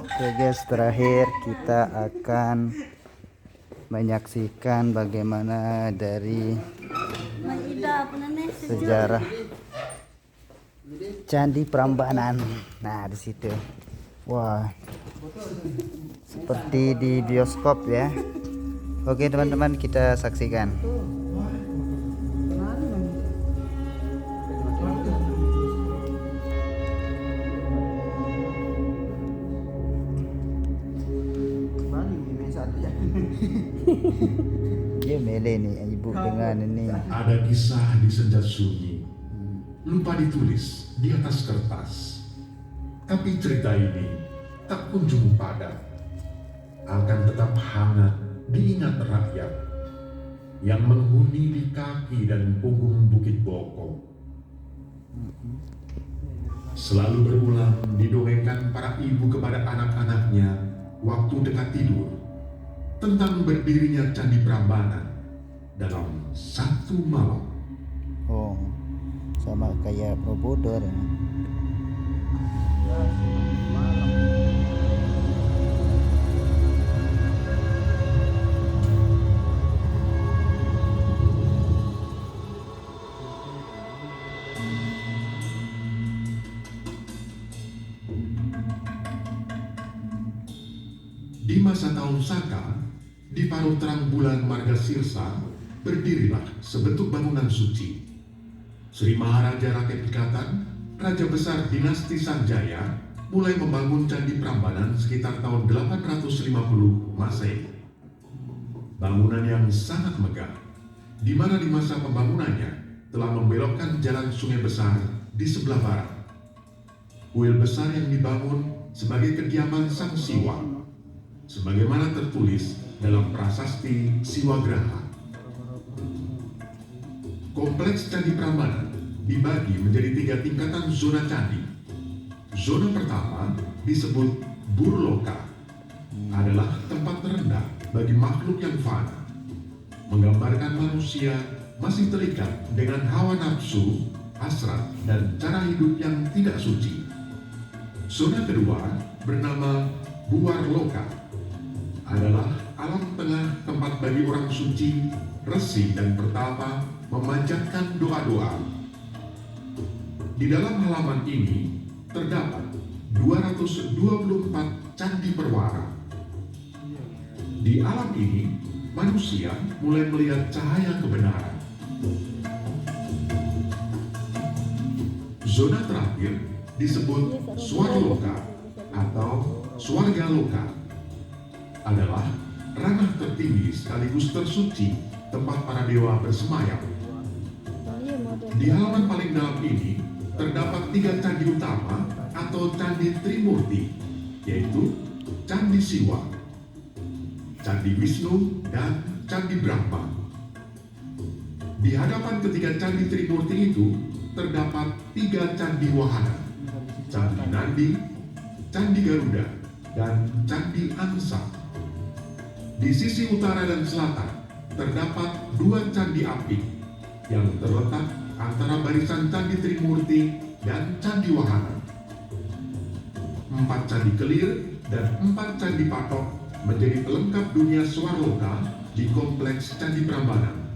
Oke guys, terakhir kita akan menyaksikan bagaimana dari sejarah Candi Prambanan. Nah, di situ. Wah. Seperti di bioskop ya. Oke, teman-teman, kita saksikan. Dia mele nih ibu dengan ini. Ada kisah di senja sunyi, lupa ditulis di atas kertas. Tapi cerita ini tak kunjung padat, akan tetap hangat diingat rakyat yang menghuni di kaki dan punggung Bukit Boko. Selalu berulang didongengkan para ibu kepada anak-anaknya waktu dekat tidur tentang berdirinya Candi Prambanan dalam satu malam. Oh, sama kayak Borobudur ya. Di masa tahun Saka, di paruh terang bulan Margasirsa, berdirilah sebentuk bangunan suci. Sri Maharaja Rakyat Pikatan, Raja Besar Dinasti Sanjaya, mulai membangun Candi Prambanan sekitar tahun 850 Masehi. Bangunan yang sangat megah, di mana di masa pembangunannya telah membelokkan jalan Sungai Besar di sebelah barat. Kuil besar yang dibangun sebagai kediaman Sang Siwa, sebagaimana tertulis dalam prasasti Siwagraha. Kompleks Candi Prambanan dibagi menjadi 3 tingkatan zona candi. Zona pertama disebut Burloka, adalah tempat terendah bagi makhluk yang fana, menggambarkan manusia masih terikat dengan hawa nafsu, hasrat, dan cara hidup yang tidak suci. Zona kedua bernama Buarloka, adalah alam tengah tempat bagi orang suci, resi, dan pertapa memanjatkan doa-doa. Di dalam halaman ini terdapat 224 candi perwara. Di alam ini, manusia mulai melihat cahaya kebenaran. Zona terakhir disebut Swarloka atau Swargaloka, adalah ranah tertinggi sekaligus tersuci tempat para dewa bersemayam. Di halaman paling dalam ini terdapat 3 candi utama atau candi Trimurti, yaitu Candi Siwa, Candi Wisnu, dan Candi Brahma. Di hadapan ketiga candi Trimurti itu terdapat 3 candi wahana, Candi Nandi, Candi Garuda, dan Candi Angsa. Di sisi utara dan selatan terdapat 2 candi api yang terletak antara barisan candi Trimurti dan candi wahana. 4 candi kelir dan 4 candi patok menjadi pelengkap dunia Swarloka di kompleks Candi Prambanan.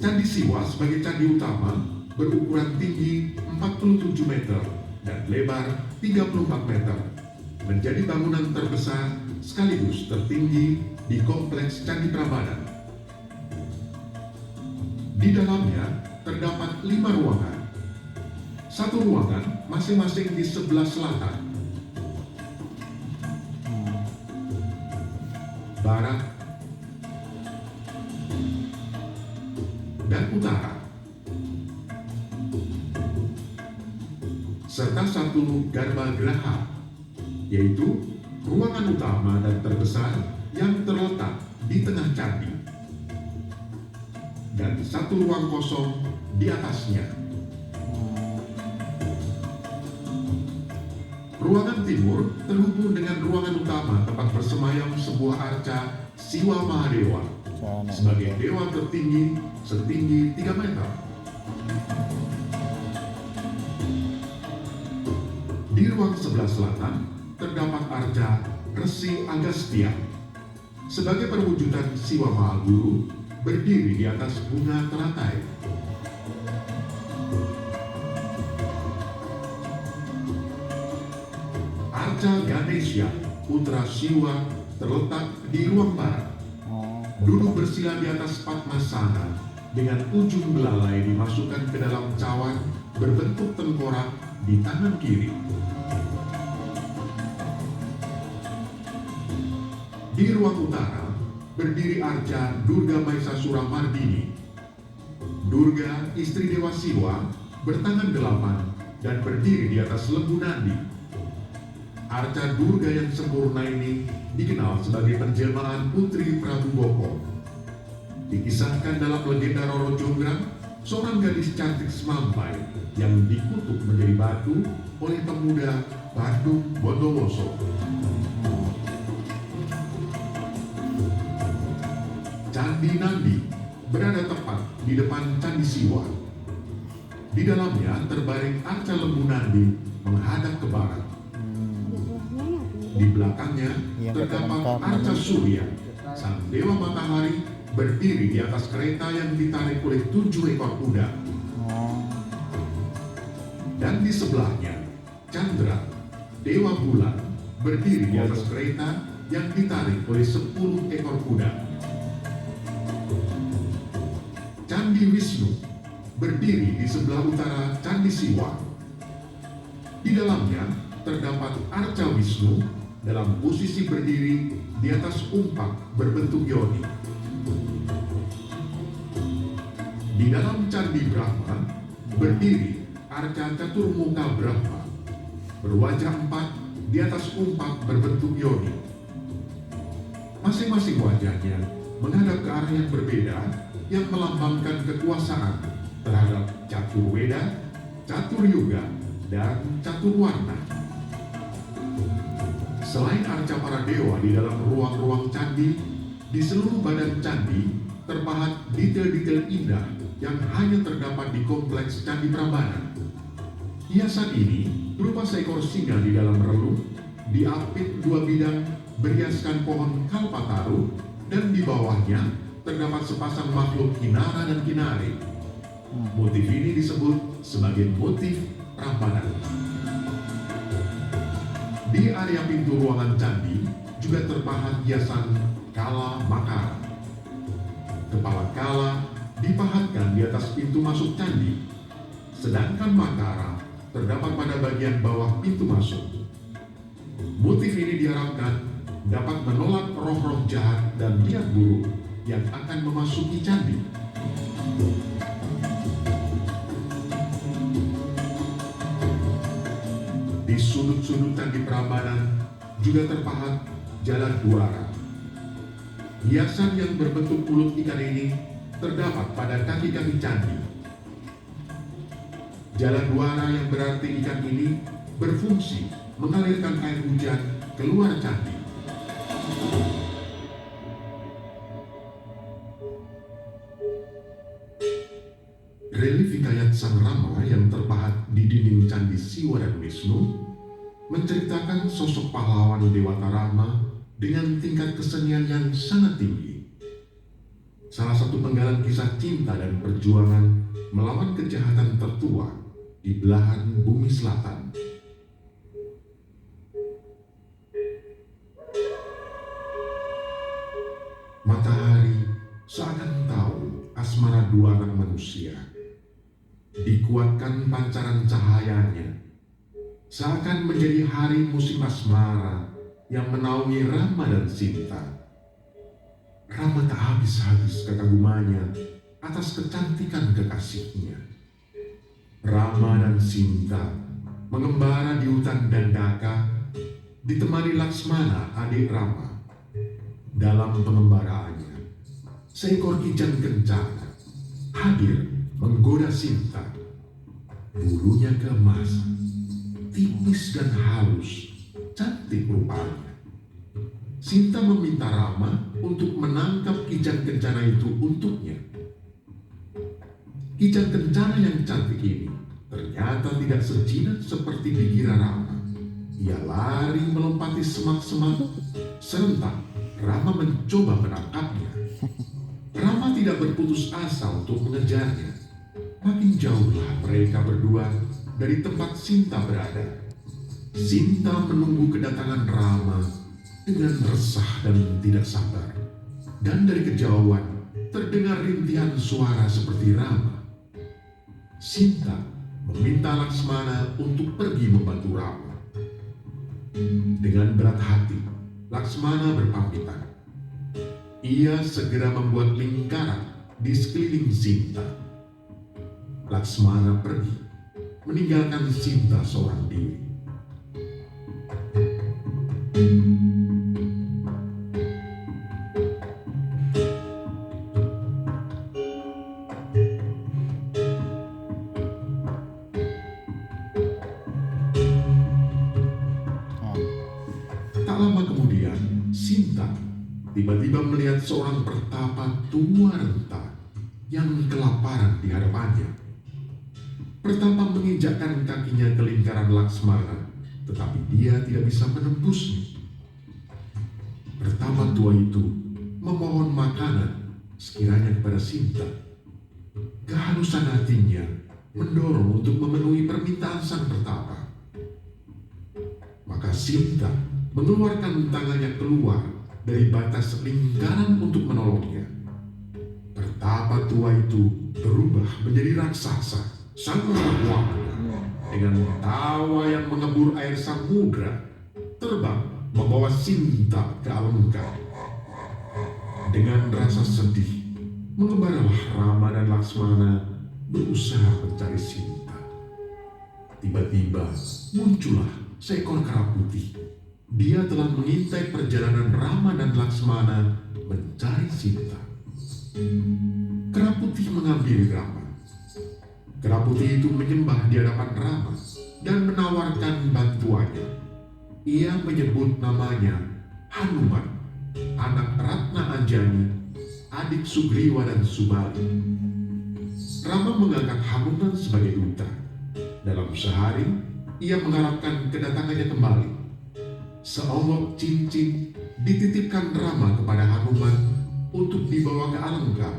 Candi Siwa sebagai candi utama berukuran tinggi 47 meter dan lebar 34 meter, menjadi bangunan terbesar sekaligus tertinggi di kompleks Candi Prambanan. Di dalamnya terdapat 5 ruangan. 1 ruangan masing-masing di sebelah selatan, barat, dan utara, serta 1 Garbhagriha, yaitu ruangan utama dan terbesar yang terletak di tengah candi, dan 1 ruang kosong di atasnya. Ruangan timur terhubung dengan ruangan utama tempat bersemayam sebuah arca Siwa Mahadewa sebagai dewa tertinggi setinggi 3 meter. Di ruang sebelah selatan terdapat arca Resi Agastya sebagai perwujudan Siwa Maha Guru berdiri di atas bunga teratai. Arca Ganesha, putra Siwa, terletak di ruang barat. Oh, Duduk bersila di atas Padmasana dengan ujung belalai dimasukkan ke dalam cawan berbentuk tengkorak di tangan kiri. Di ruang utara berdiri arca Durga Mahisasura Mardini. Durga, istri Dewa Siwa, bertangan 8 dan berdiri di atas lembu nandi. Arca Durga yang sempurna ini dikenal sebagai penjelmaan Putri Prabu Boko. Dikisahkan dalam legenda Roro Jonggrang, seorang gadis cantik semampai yang dikutuk menjadi batu oleh pemuda Bandung Bondowoso. Candi Nandi berada tepat di depan Candi Siwa. Di dalamnya terbaring arca lembu Nandi menghadap ke barat. Di belakangnya terdapat arca Surya, sang dewa matahari berdiri di atas kereta yang ditarik oleh 7 ekor kuda. Dan di sebelahnya, Chandra, dewa bulan, berdiri di atas kereta yang ditarik oleh 10 ekor kuda. Candi Wisnu berdiri di sebelah utara Candi Siwa. Di dalamnya terdapat arca Wisnu dalam posisi berdiri di atas umpak berbentuk yoni. Di dalam Candi Brahma berdiri arca Caturmuka Brahma berwajah 4 di atas umpak berbentuk yoni. Masing-masing wajahnya menghadap ke arah yang berbeda yang melambangkan kekuasaan terhadap Catur Weda, Catur Yuga, dan Catur Warna. Selain arca para dewa di dalam ruang-ruang candi, di seluruh badan candi terpahat detail-detail indah yang hanya terdapat di kompleks Candi Prambanan. Hiasan ini berupa seekor singa di dalam relung, diapit 2 bidang berhiaskan pohon kalpataru, dan di bawahnya terdapat sepasang makhluk kinara dan kinari. Motif ini disebut sebagai motif Prambanan. Di area pintu ruangan candi juga terpahat hiasan Kala Makara. Kepala Kala dipahatkan di atas pintu masuk candi, sedangkan Makara terdapat pada bagian bawah pintu masuk. Motif ini diharapkan dapat menolak roh-roh jahat dan niat buruk yang akan memasuki candi. Di sudut-sudut Candi Prambanan juga terpahat jalan duara. Hiasan yang berbentuk mulut ikan ini terdapat pada kaki-kaki candi. Jalan duara yang berarti ikan ini berfungsi mengalirkan air hujan keluar candi. Relief hikayat Sang Rama yang terpahat di dinding Candi Siwa dan Wisnu menceritakan sosok pahlawan Dewata Rama dengan tingkat kesenian yang sangat tinggi. Salah satu penggalan kisah cinta dan perjuangan melawan kejahatan tertua di belahan bumi selatan. Matahari seakan tahu asmara dua anak manusia. Dikuatkan pancaran cahayanya, seakan menjadi hari musim asmara yang menaungi Rama dan Sinta. Rama tak habis-habis kekagumannya atas kecantikan kekasihnya. Rama dan Sinta mengembara di hutan Dandaka, ditemani Laksmana adik Rama. Dalam pengembaraannya, seekor kijang kencana hadir menggoda Sinta. Bulunya keemasan, tipis dan halus, cantik rupanya. Sinta meminta Rama untuk menangkap kijang kencana itu untuknya. Kijang kencana yang cantik ini ternyata tidak sejinak seperti dikira Rama. Ia lari melompati semak-semak. Serentak Rama mencoba menangkapnya. Rama tidak berputus asa untuk mengejarnya. Makin jauhlah mereka berdua dari tempat Sinta berada. Sinta menunggu kedatangan Rama dengan resah dan tidak sabar. Dan dari kejauhan terdengar rintihan suara seperti Rama. Sinta meminta Laksmana untuk pergi membantu Rama. Dengan berat hati, Laksmana berpamitan. Ia segera membuat lingkaran di sekeliling Sinta. Laksmana pergi, meninggalkan Sinta seorang diri. Tak lama kemudian, Sinta tiba-tiba melihat seorang pertapa tua renta yang kelaparan di hadapannya. Pertapa menginjakkan kakinya ke lingkaran Laksmana, tetapi dia tidak bisa menembusnya. Pertapa tua itu memohon makanan sekiranya kepada Sinta. Kehalusan hatinya mendorong untuk memenuhi permintaan sang pertapa. Maka Sinta mengeluarkan tangannya keluar dari batas lingkaran untuk menolongnya. Pertapa tua itu berubah menjadi raksasa, sang Rahwana, dengan tawa yang mengebur air samudra, terbang membawa Sinta ke Alengka. Dengan rasa sedih, mengembaralah Rama dan Laksmana berusaha mencari Sinta. Tiba-tiba muncullah seekor kera putih. Dia telah mengintai perjalanan Rama dan Laksmana mencari Sinta. Kera putih menghampiri Rama. Kera putih itu menyembah di hadapan Rama dan menawarkan bantuannya. Ia menyebut namanya Hanuman, anak Ratna Anjani, adik Sugriwa dan Subali. Rama mengangkat Hanuman sebagai duta. Dalam sehari, ia mengharapkan kedatangannya kembali. Seonggok cincin dititipkan Rama kepada Hanuman untuk dibawa ke Alengka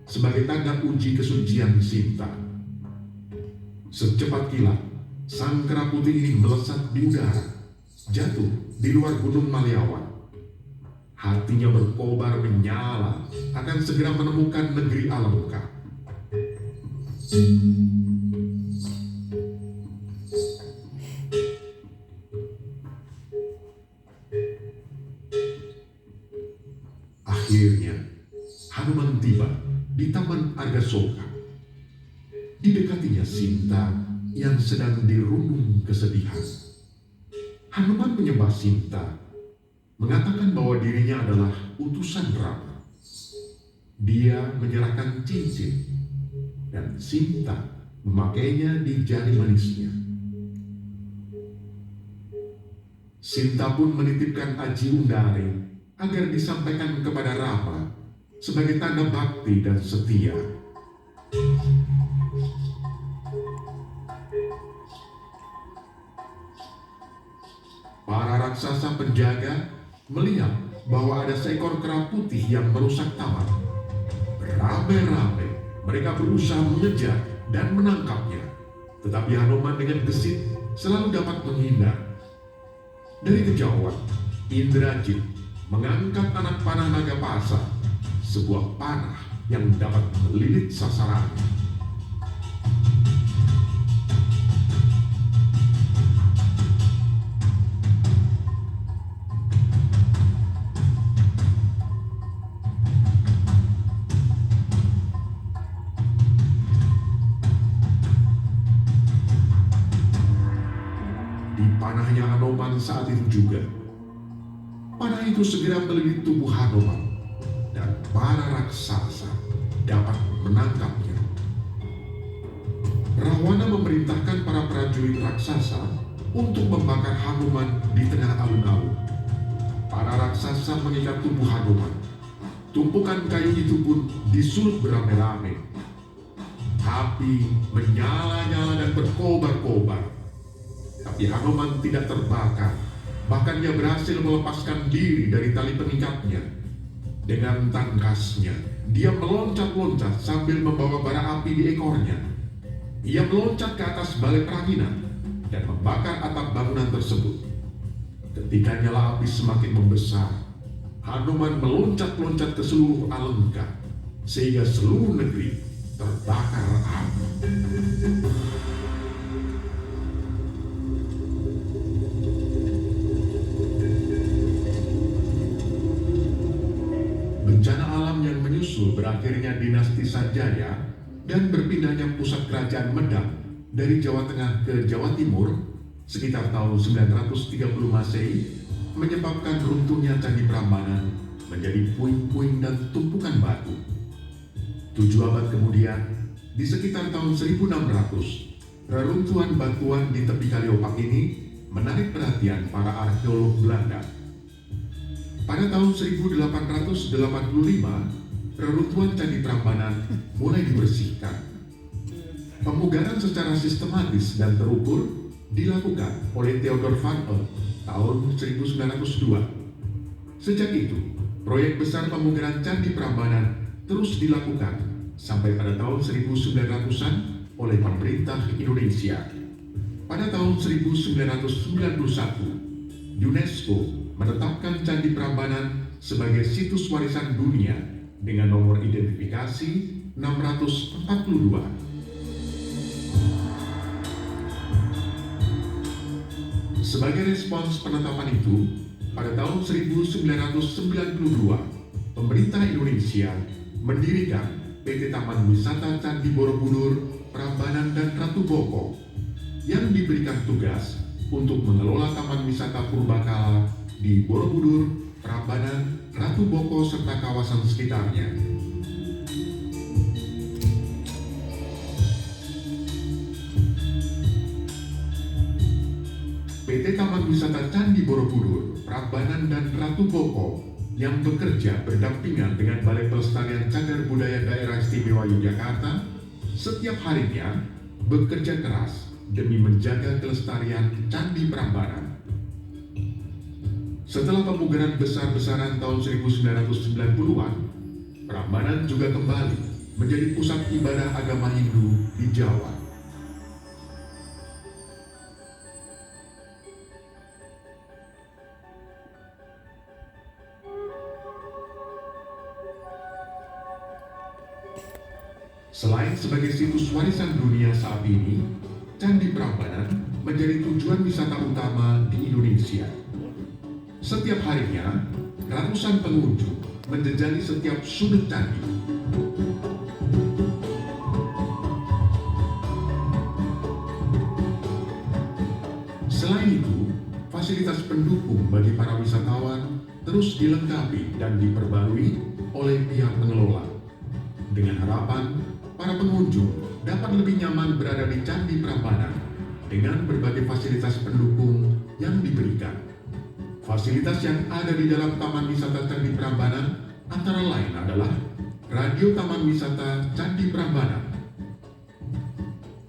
sebagai tanda uji kesucian Sinta. Secepat kilat, sang kera putih ini melesat di udara, jatuh di luar gunung Maliawan. Hatinya berkobar menyala akan segera menemukan negeri Alengka. Akhirnya, Hanuman tiba di Taman Argasoka. Didekatinya Sinta yang sedang dirundung kesedihan. Hanuman menyembah Sinta, mengatakan bahwa dirinya adalah utusan Rama. Dia menyerahkan cincin, dan Sinta memakainya di jari manisnya. Sinta pun menitipkan aji undare agar disampaikan kepada Rama sebagai tanda bakti dan setia. Para raksasa penjaga melihat bahwa ada seekor kera putih yang merusak taman. Beramai-ramai mereka berusaha mengejar dan menangkapnya, tetapi Hanuman dengan gesit selalu dapat menghindar. Dari kejauhan, Indrajit mengangkat anak panah naga pasa, sebuah panah yang dapat melilit sasarannya. Di panahnya Hanuman saat itu juga, panah itu segera melilit tubuh Hanuman dan para raksasa dapat menangkapnya. Rahwana memerintahkan para prajurit raksasa untuk membakar Hanuman di tengah alun-alun. Para raksasa mengikat tubuh Hanuman. Tumpukan kayu itu pun disulut beramai-ramai. Api menyala-nyala dan berkobar-kobar. Tapi Tetapi Hanuman tidak terbakar. Bahkan ia berhasil melepaskan diri dari tali pengikatnya. Dengan tangkasnya, dia meloncat-loncat sambil membawa bara api di ekornya. Ia meloncat ke atas balai peranginan dan membakar atap bangunan tersebut. Ketika nyala api semakin membesar, Hanuman meloncat-loncat ke seluruh Alengka, sehingga seluruh negeri terbakar api. Bencana alam yang menyusul berakhirnya dinasti Sanjaya dan berpindahnya pusat kerajaan Medang dari Jawa Tengah ke Jawa Timur sekitar tahun 930 Masehi menyebabkan runtuhnya Candi Prambanan menjadi puing-puing dan tumpukan batu. 7 abad kemudian, di sekitar tahun 1600, reruntuhan batuan di tepi Kali Opak ini menarik perhatian para arkeolog Belanda. Pada tahun 1885, reruntuhan Candi Prambanan mulai dibersihkan. Pemugaran secara sistematis dan terukur dilakukan oleh Theodor van Oort tahun 1902. Sejak itu, proyek besar pemugaran Candi Prambanan terus dilakukan sampai pada tahun 1900-an oleh pemerintah Indonesia. Pada tahun 1991, UNESCO menetapkan Candi Prambanan sebagai situs warisan dunia dengan nomor identifikasi 642. Sebagai respons penetapan itu, pada tahun 1992, pemerintah Indonesia mendirikan PT Taman Wisata Candi Borobudur, Prambanan, dan Ratu Boko yang diberikan tugas untuk mengelola taman wisata purbakala di Borobudur, Prambanan, Ratu Boko, serta kawasan sekitarnya. PT Taman Wisata Candi Borobudur, Prambanan, dan Ratu Boko yang bekerja berdampingan dengan Balai Pelestarian Cagar Budaya Daerah Istimewa Yogyakarta setiap harinya bekerja keras demi menjaga kelestarian Candi Prambanan. Setelah pemugaran besar-besaran tahun 1990-an, Prambanan juga kembali menjadi pusat ibadah agama Hindu di Jawa. Selain sebagai situs warisan dunia saat ini, Candi Prambanan menjadi tujuan wisata utama di Indonesia. Setiap harinya, ratusan pengunjung menjejali setiap sudut candi. Selain itu, fasilitas pendukung bagi para wisatawan terus dilengkapi dan diperbarui oleh pihak pengelola, dengan harapan para pengunjung dapat lebih nyaman berada di Candi Prambanan dengan berbagai fasilitas pendukung yang diberikan. Fasilitas yang ada di dalam Taman Wisata Candi Prambanan antara lain adalah Radio Taman Wisata Candi Prambanan,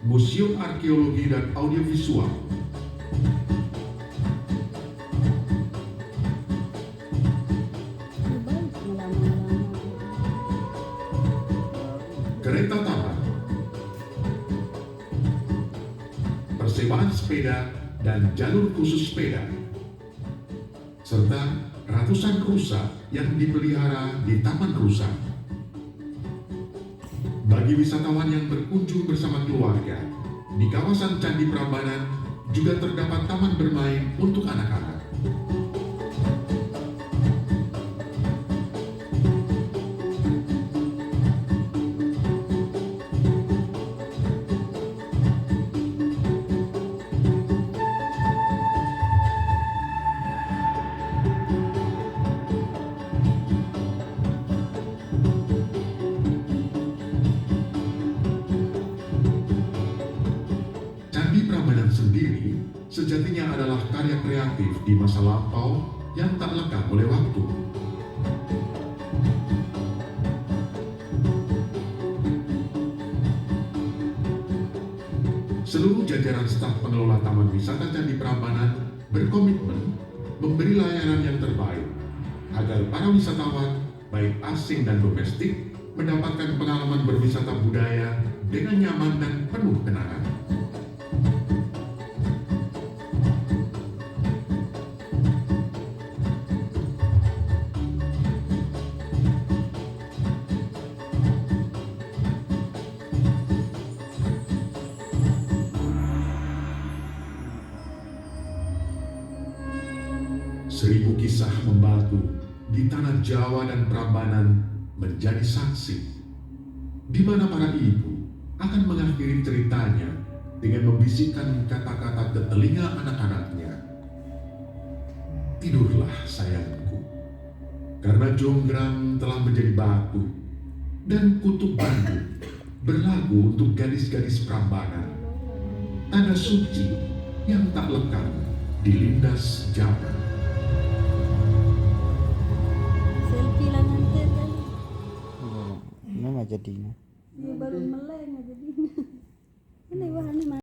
Museum Arkeologi dan Audiovisual, kereta taman, persewaan sepeda dan jalur khusus sepeda, serta ratusan rusa yang dipelihara di Taman Rusa. Bagi wisatawan yang berkunjung bersama keluarga, di kawasan Candi Prambanan juga terdapat taman bermain untuk anak-anak. Candi Prambanan sendiri sejatinya adalah karya kreatif di masa lampau yang tak lekang oleh waktu. seluruh jajaran staf pengelola Taman Wisata Candi Prambanan berkomitmen memberi layanan yang terbaik agar para wisatawan, baik asing dan domestik, mendapatkan pengalaman berwisata budaya dengan nyaman dan penuh kenangan. Seribu kisah membatu di tanah Jawa dan Prambanan menjadi saksi, di mana para ibu akan mengakhiri ceritanya dengan membisikkan kata-kata ke telinga anak-anaknya. Tidurlah sayangku, karena Jonggrang telah menjadi batu, dan kutub Bandung berlagu untuk gadis-gadis Prambanan, tanda suci yang tak lekang dilindas zaman. Selfie lang nanti kan. Ini nggak jadinya. Baru meleng jadinya. Ini bahannya